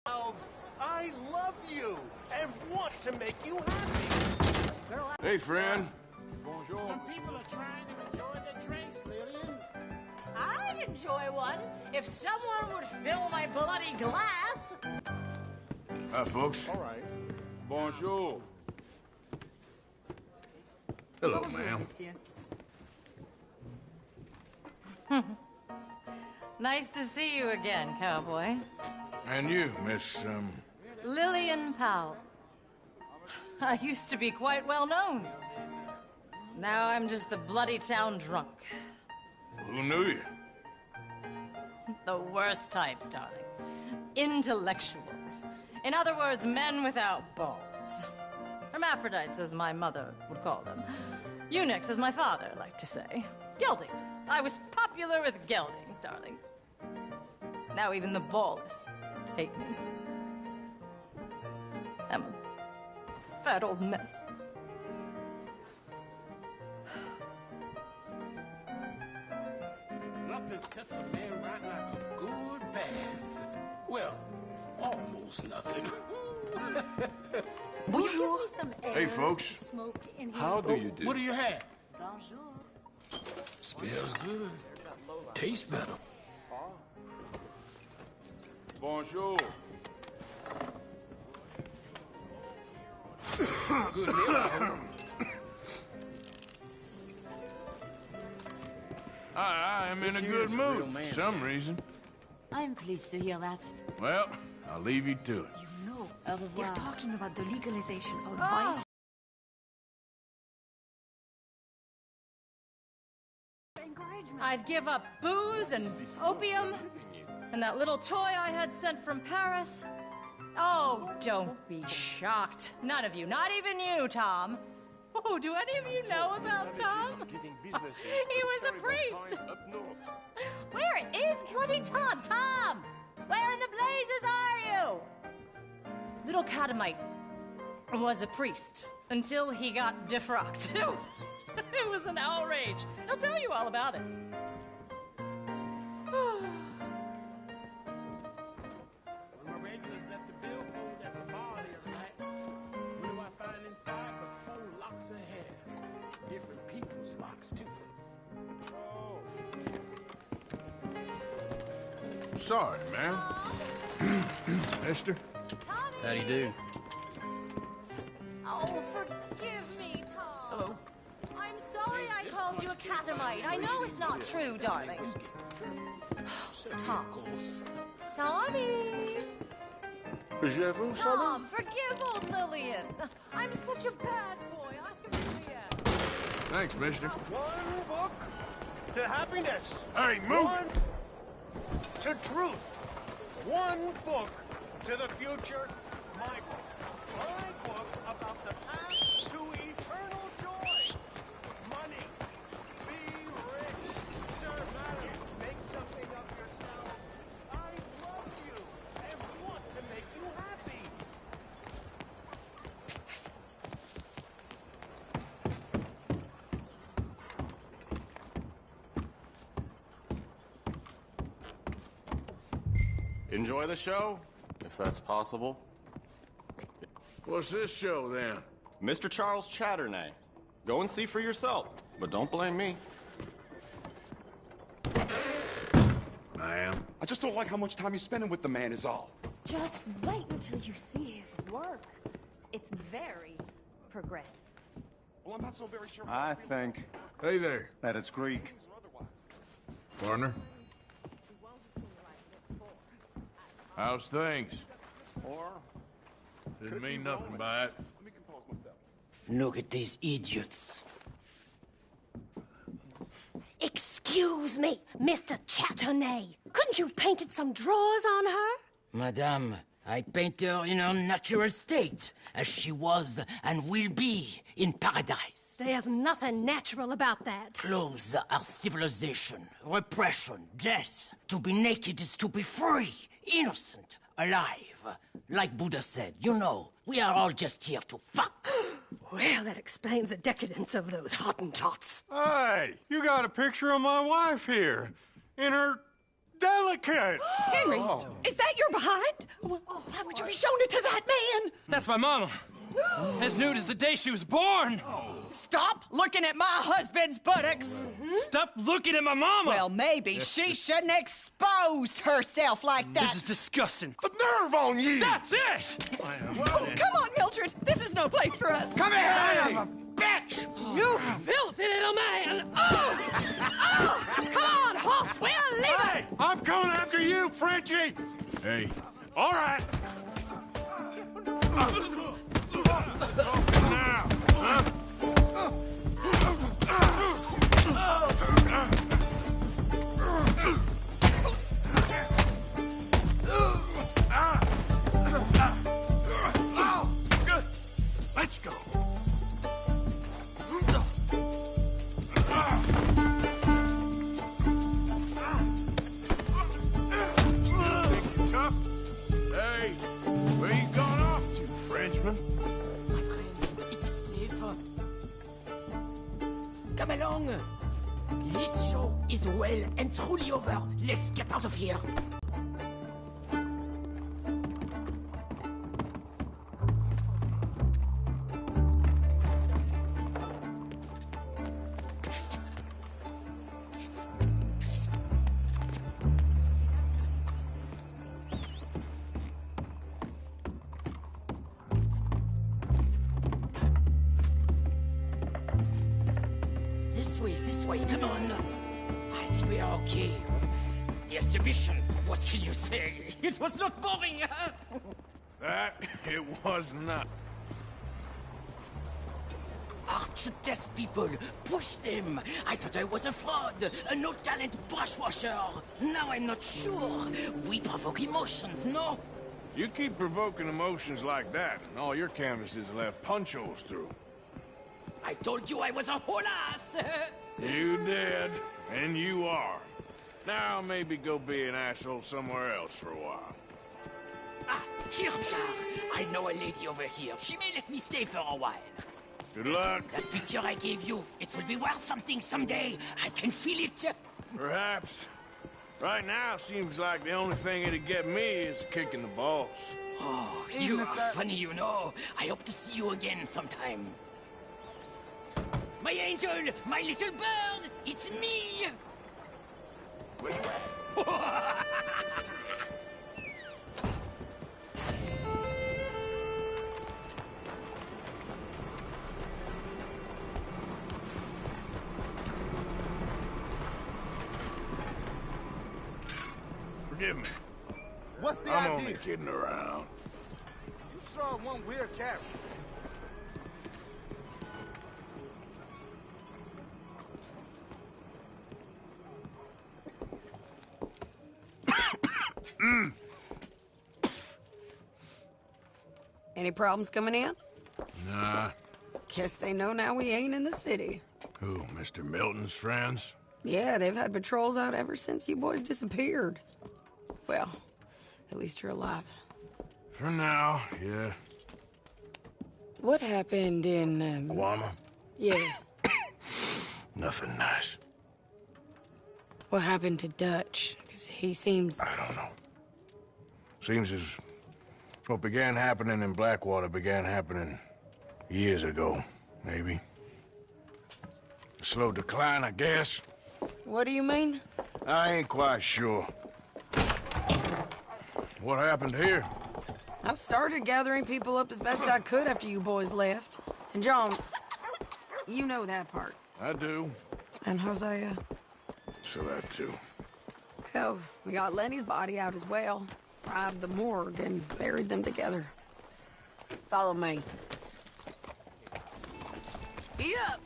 I love you and want to make you happy. Hey, friend. Bonjour. Some people are trying to enjoy their drinks, Lillian. I'd enjoy one if someone would fill my bloody glass. Hi, folks. All right. Bonjour. Hello, ma'am. Nice to see you again, cowboy. And you, Miss, Lillian Powell. I used to be quite well known. Now I'm just the bloody town drunk. Who knew you? The worst types, darling. Intellectuals. In other words, men without balls. Hermaphrodites, as my mother would call them. Eunuchs, as my father liked to say. Geldings. I was popular with geldings, darling. Now even the ballless hate me. I'm a fat old mess. Nothing sets a man right like a good bath. Well, almost nothing. Will you give me some air? Hey, folks. Smoke in here? How do you do? What do you have? Bonjour. Smells good. Tastes better. Bonjour. Good meal, I hope. I am in a good mood for some reason. I'm pleased to hear that. Well, I'll leave you to it. You know, Au revoir. They're talking about the legalization of vice. I'd give up booze and opium and that little toy I had sent from Paris. Oh, don't be shocked. None of you, not even you, Tom. Oh, do any of you know about Tom? He was a priest. Where is bloody Tom? Tom! Where in the blazes are you? Little Catamite was a priest until he got defrocked. It was an outrage. He'll tell you all about it. My regulars left the billfold at the bar the other night. What do I find inside but 4 locks of hair? Different people's locks, too. Sorry, man. Mister? Tommy! Howdy do. Oh, forgive me, Tom. Hello. I'm sorry I called you a catamite. I know it's not true, darling. Tom. Tommy! Tom, forgive old Lillian. I'm such a bad boy. I really am. Thanks, mister. One book to happiness. Hey, move! One to truth. One book to the future. My book. My book about the path to eternal joy. Money. Be rich. Sir, madam, make something of yourselves. I love you and want to make you happy. Enjoy the show, if that's possible. What's this show, then? Mr. Charles Chatternay. Go and see for yourself, but don't blame me. Ma'am. I just don't like how much time you're spending with the man is all. Just wait until you see his work. It's very progressive. Well, I'm not so very sure. I think Hey there, that it's Greek. partner. How's things? Or Didn't mean nothing by it. Let me compose myself. Look at these idiots. Excuse me, Mr. Chatternay. Couldn't you have painted some drawers on her? Madame, I paint her in her natural state, as she was and will be in paradise. There's nothing natural about that. Clothes are civilization, repression, death. To be naked is to be free, innocent, alive. Like Buddha said, you know, we are all just here to fuck. Well, that explains the decadence of those Hottentots. Hey, you got a picture of my wife here in her delicate. Henry, is that your behind? Why would you be showing it to that man? That's my mama. As nude as the day she was born. Stop looking at my husband's buttocks. Stop looking at my mama. Well, maybe she shouldn't have exposed herself like that. This is disgusting. The nerve on you. That's it. Come on, Mildred. This is no place for us. Come here. Son of a bitch. You filthy little man. Oh! Come on, horse. We'll leave Hey, I'm coming after you, Frenchie. Hey, All right. now, huh? Let's go. Tough. Hey, where you going off to, Frenchman? My friend, is it safe? Come along. This show is well and truly over. Let's get out of here. This way, come on. I think we are okay. The exhibition, what can you say? It was not boring. That it was not. Art should test people, push them. I thought I was a fraud, a no-talent brushwasher. Now I'm not sure. We provoke emotions, no? You keep provoking emotions like that, and all your canvases will have punch holes through. I told you I was a whole ass. You did, and you are. Now maybe go be an asshole somewhere else for a while. Ah, here we are. I know a lady over here. She may let me stay for a while. Good luck. That picture I gave you, it will be worth something someday. I can feel it. Perhaps. Right now, seems like the only thing it'd get me is a kick in the balls. Oh, you are funny, you know. I hope to see you again sometime. My angel, my little bird, it's me! Forgive me. What's the I'm idea? only kidding around. You saw one weird character. Any problems coming in? Nah. Guess they know now we ain't in the city. Who, Mr. Milton's friends? Yeah, they've had patrols out ever since you boys disappeared. Well, at least you're alive. For now, yeah. What happened in, Guama? Yeah. Nothing nice. What happened to Dutch? Because he seems... I don't know. Seems as what began happening in Blackwater began happening years ago, maybe. A slow decline, I guess. What do you mean? I ain't quite sure. What happened here? I started gathering people up as best I could after you boys left. And John, you know that part. I do. And Hosea? So that too. Hell, we got Lenny's body out as well. Robbed the morgue and buried them together. Follow me. Yep.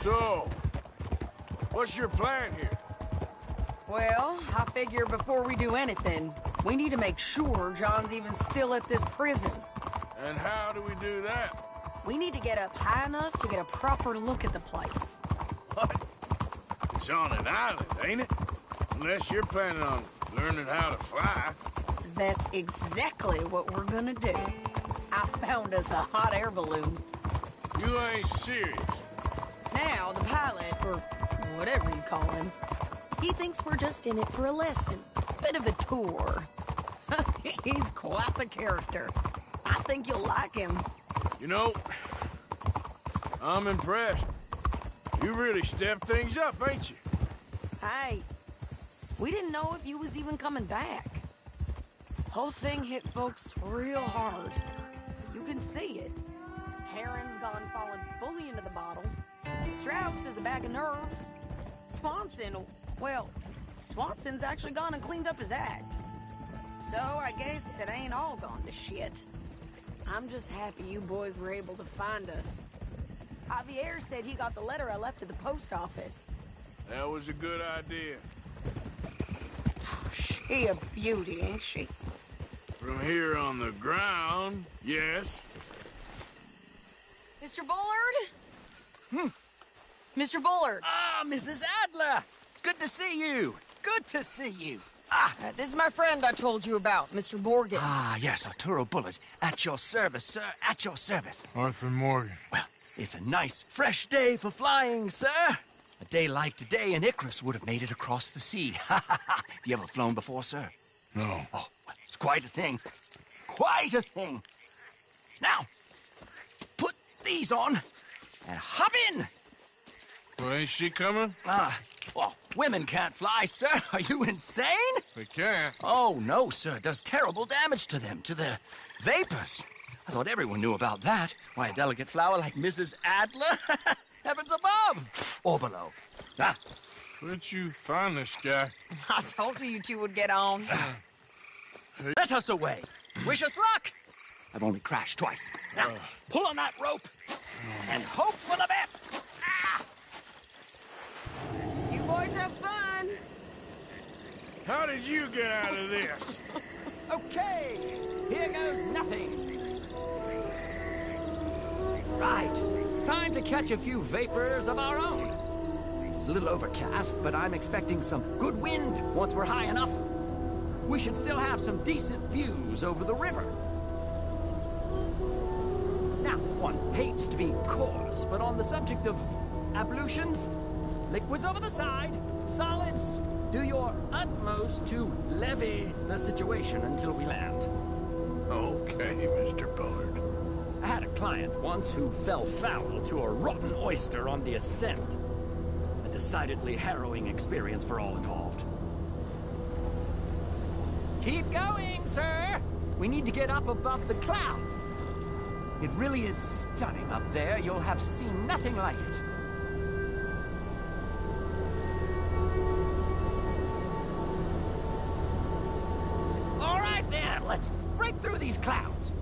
So, what's your plan here? Well, I figure before we do anything, we need to make sure John's even still at this prison. And how do we do that? We need to get up high enough to get a proper look at the place. What? It's on an island, ain't it? Unless you're planning on learning how to fly. That's exactly what we're gonna do. I found us a hot air balloon. You ain't serious. Now, the pilot, or whatever you call him, he thinks we're just in it for a lesson. Bit of a tour. He's quite the character. I think you'll like him. You know, I'm impressed. You really stepped things up, ain't you? Hey, we didn't know if you was even coming back. Whole thing hit folks real hard. You can see it. Heron's gone falling fully into the bottle. Strauss is a bag of nerves. Swanson's actually gone and cleaned up his act. So I guess it ain't all gone to shit. I'm just happy you boys were able to find us. Javier said he got the letter I left at the post office. That was a good idea. She a beauty, ain't she? From here on the ground, yes. Mr. Bullard? Mr. Bullard. Ah, Mrs. Adler. It's good to see you. Good to see you. This is my friend I told you about, Mr. Morgan. Ah, yes, Arturo Bullard. At your service, sir. At your service. Arthur Morgan. Well, it's a nice, fresh day for flying, sir. A day like today, an Icarus would have made it across the sea. Have you ever flown before, sir? No. Oh, well, it's quite a thing. Quite a thing. Now, put these on and hop in. Well, ain't she coming? Well, women can't fly, sir. Are you insane? They can't. Oh, no, sir. It does terrible damage to them, to their vapors. I thought everyone knew about that. Why, a delicate flower like Mrs. Adler? Heavens above! Or below. Where'd you find this guy? I told you two would get on. Let us away. Wish us luck. I've only crashed twice. Now, pull on that rope and hope for the best. You boys have fun. How did you get out of this? Okay, here goes nothing. Right, time to catch a few vapors of our own. It's a little overcast, but I'm expecting some good wind once we're high enough. We should still have some decent views over the river. Now, one hates to be coarse, but on the subject of ablutions, liquids over the side, solids, do your utmost to levy the situation until we land. Okay, Mr. Bullard. I had a client once who fell foul to a rotten oyster on the ascent. A decidedly harrowing experience for all involved. Keep going, sir! We need to get up above the clouds. It really is stunning up there. You'll have seen nothing like it. All right, then. Let's break through these clouds.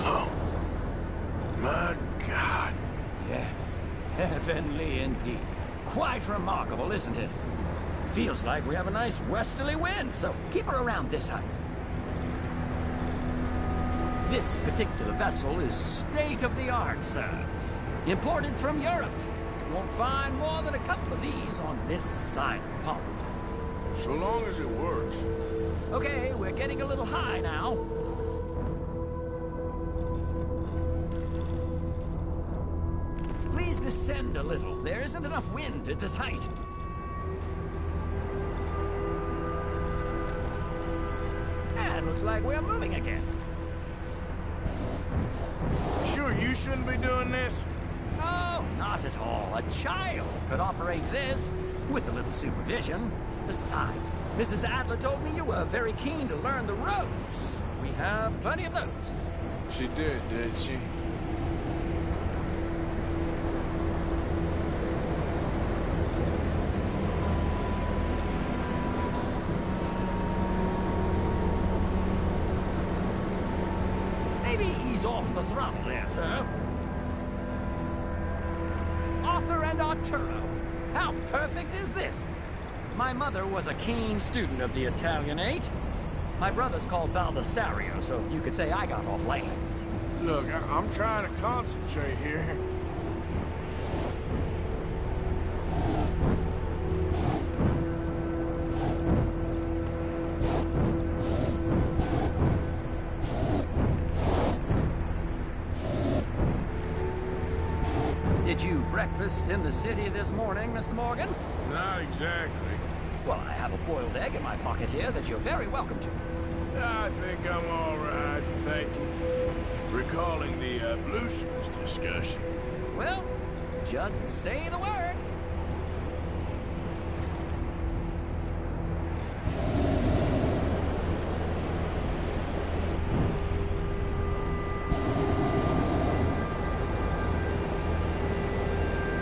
Oh, my God. Yes, heavenly indeed. Quite remarkable, isn't it? Feels like we have a nice westerly wind, so keep her around this height. This particular vessel is state-of-the-art, sir. Imported from Europe. You won't find more than a couple of these on this side of the pond. So long as it works. Okay, we're getting a little high now. Please descend a little. There isn't enough wind at this height. And looks like we're moving again. Sure you shouldn't be doing this? Oh, not at all. A child could operate this with a little supervision. Besides, Mrs. Adler told me you were very keen to learn the ropes. We have plenty of those. She did she? Maybe ease off the throttle there, sir. Arthur and Arturo. How perfect is this? My mother was a keen student of the Italianate. My brother's called Baldessario, so you could say I got off late. Look, I'm trying to concentrate here. provided you breakfast in the city this morning, Mr. Morgan? Not exactly. Well, I have a boiled egg in my pocket here that you're very welcome to. I think I'm all right, thank you. Recalling the ablutions discussion. Well, just say the word.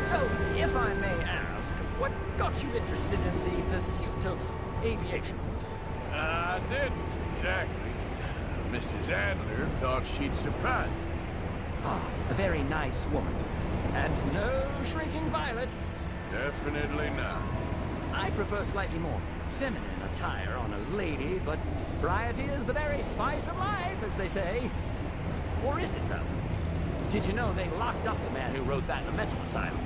So, if I may ask, what got you interested in the pursuit of aviation? I didn't exactly. Mrs. Adler thought she'd surprise me. Ah, a very nice woman. And no shrinking violet. Definitely not. I prefer slightly more feminine attire on a lady, but variety is the very spice of life, as they say. Or is it, though? Did you know they locked up the man who wrote that in a mental asylum?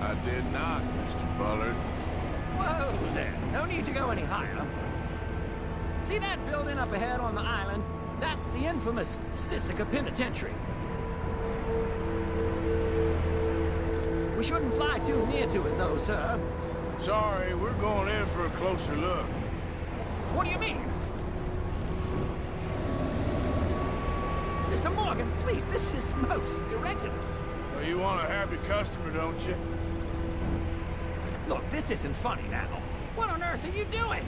I did not, Mr. Bullard. Whoa there. No need to go any higher. See that building up ahead on the island? That's the infamous Sisika Penitentiary. We shouldn't fly too near to it, though, sir. Sorry, we're going in for a closer look. What do you mean? Mr. Morgan, please, this is most irregular. Well, you want a happy customer, don't you? Look, this isn't funny now. What on earth are you doing?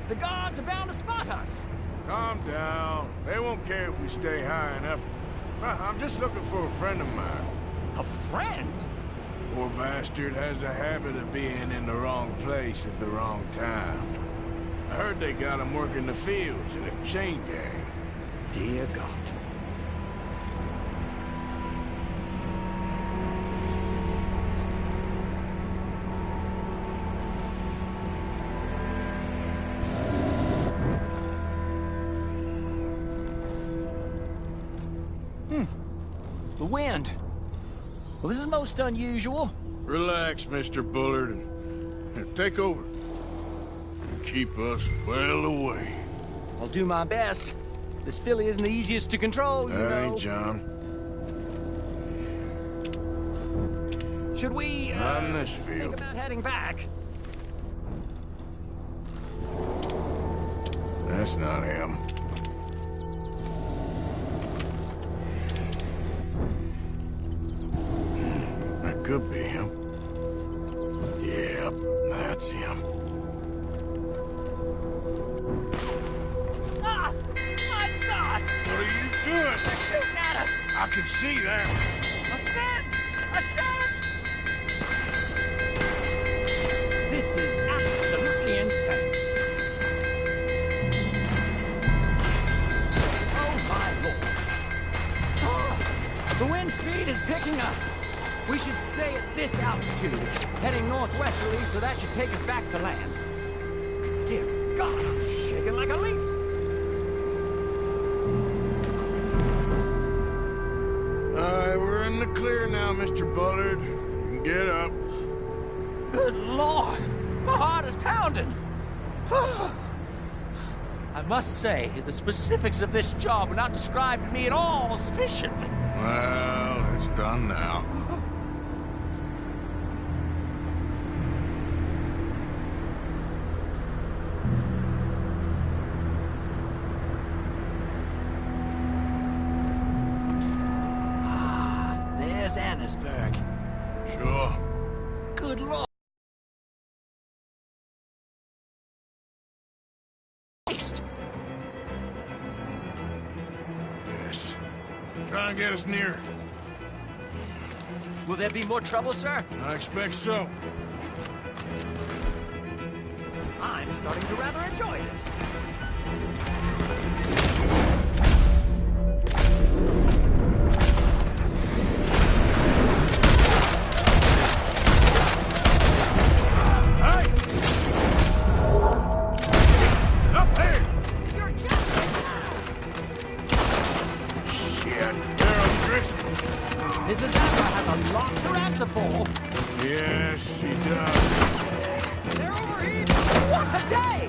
The guards are bound to spot us. Calm down. They won't care if we stay high enough. I'm just looking for a friend of mine. A friend? Poor bastard has a habit of being in the wrong place at the wrong time. I heard they got him working the fields in a chain gang. Dear God. The wind. Well, this is most unusual. Relax, Mr. Bullard, and here, take over. And keep us well away. I'll do my best. This filly isn't the easiest to control, you know. That ain't John. Should we, Not in this field. think about heading back? That's not him. That could be him. Yep, that's him. Ah! My God! What are you doing? They're shooting at us! I can see that. Ascent! Ascent! This is absolutely insane. Oh, my Lord. Oh, the wind speed is picking up. We should stay at this altitude. It's heading northwesterly, so that should take us back to land. Dear God, I'm shaking like a leaf. We're in the clear now, Mr. Bullard. You can get up. Good Lord! My heart is pounding. I must say, the specifics of this job were not described to me at all sufficiently. Well, it's done now. There's Annesburg. Sure. Good Lord. Christ. Yes. Try and get us near. Will there be more trouble, sir? I expect so. I'm starting to rather enjoy this. Mrs. Adler has a lot to answer for. Yes, she does. They're overheating. What a day!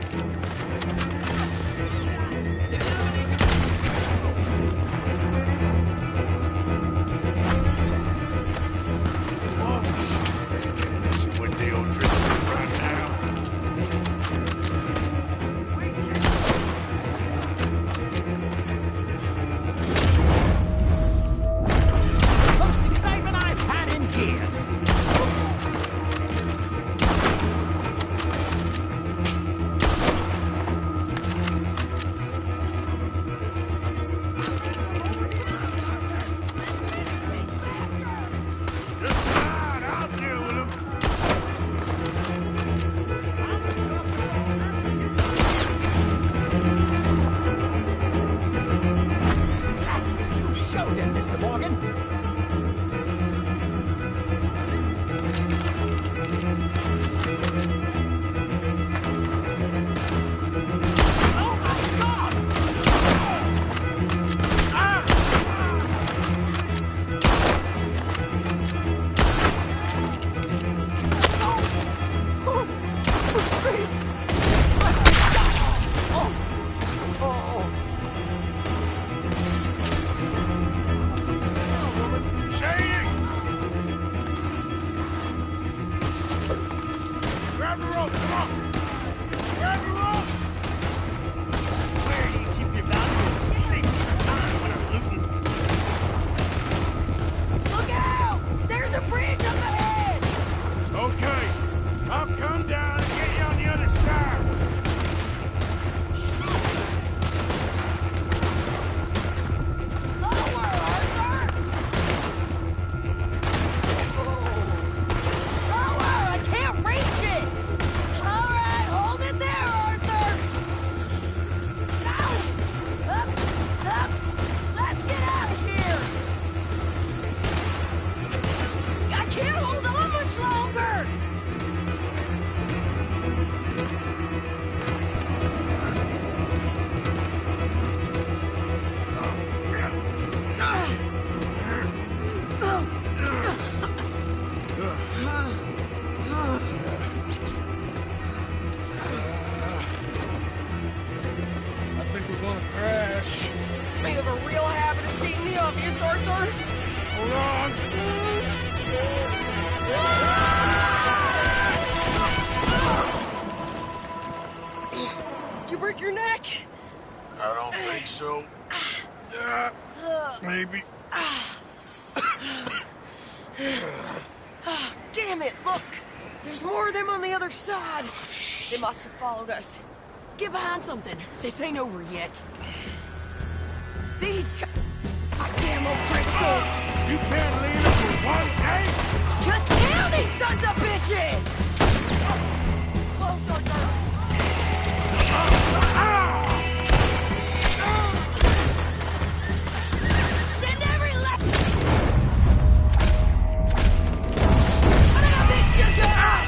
talking. Grab the rope, come on! Grab the rope! Where do you keep your valuables? Save us some time when I'm looting. Look out! There's a bridge up ahead! Okay, I'll come down and get you on the other side. Lower, Arthur! Lower! I can't reach it! All right, hold it there, Arthur! Go! Up! Let's get out of here! I can't hold on much longer! I think we're gonna crash. You have a real habit of stating the obvious, Arthur. Hold on. Did you break your neck? I don't think so. Maybe. Damn it, look! There's more of them on the other side. They must have followed us. Get behind something. This ain't over yet. These goddamn O'Driscolls! You can't leave it for one day? Just kill these sons of bitches! Close, Arthur! Send every left! Son of a bitch, you got!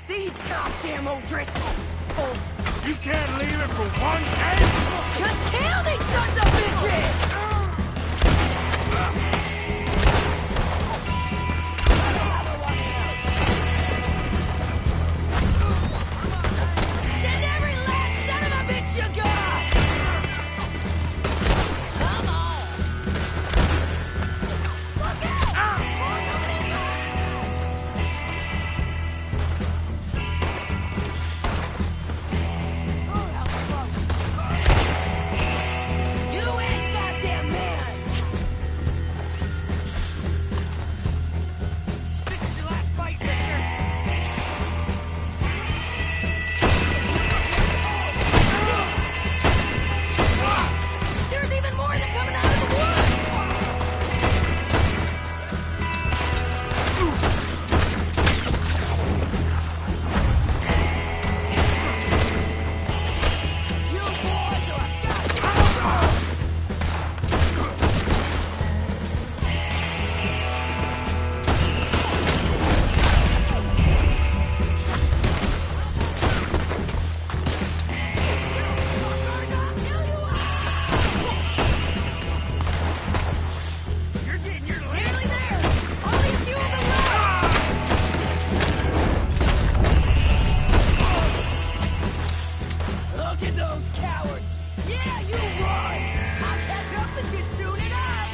These goddamn O'Driscolls! You can't leave it for one day? Just kill these sons of bitches! Send every last son of a bitch you got! Come on! Look out! You ain't goddamn man! This is your last fight, mister! There's even more of them coming out of the woods! You boys are a goddamn... You're getting your nearly there. Only a few of them left. Look at those cowards. Yeah, you run. I'll catch up with you soon enough.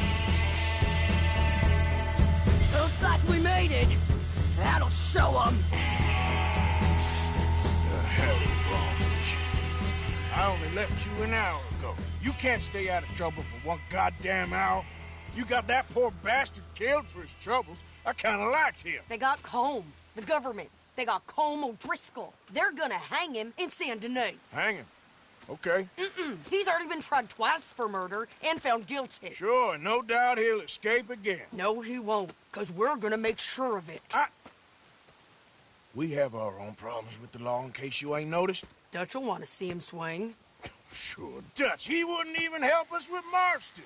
Looks like we made it. That'll show them. The hell is wrong with you? I only left you an hour ago. You can't stay out of trouble for one goddamn hour. You got that poor bastard killed for his troubles. I kind of liked him. They got Combe, the government. They got Combe O'Driscoll. They're gonna hang him in Saint Denis. Hang him? Okay. He's already been tried twice for murder and found guilty. Sure, no doubt he'll escape again. No, he won't, because we're gonna make sure of it. We have our own problems with the law, in case you ain't noticed. Dutch will want to see him swing. Sure, Dutch, he wouldn't even help us with Marston.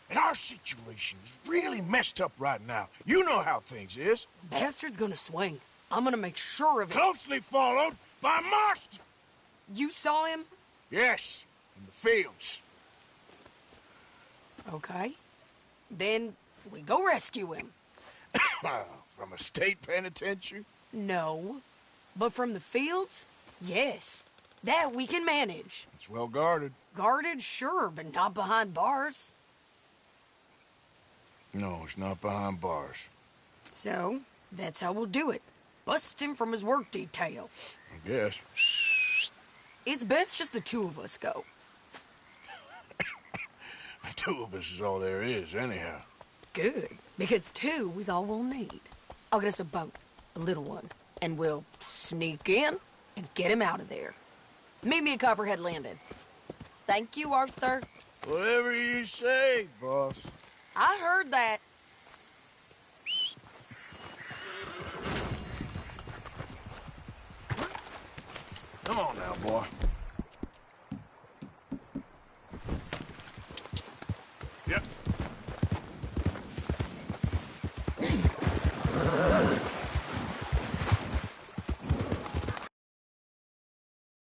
And our situation is really messed up right now. You know how things is. Bastard's gonna swing. I'm gonna make sure of it. Closely followed by Marston. You saw him? Yes, in the fields. Okay. Then we go rescue him. From a state penitentiary? No. But from the fields? Yes. That we can manage. It's well guarded. Guarded, sure, but not behind bars. No, it's not behind bars. So, that's how we'll do it. Bust him from his work detail. I guess. It's best just the two of us go. The two of us is all there is, anyhow. Good, because two is all we'll need. I'll get us a boat, a little one, and we'll sneak in and get him out of there. Meet me at Copperhead Landing. Thank you, Arthur. Whatever you say, boss. I heard that. Come on now, boy. Yep.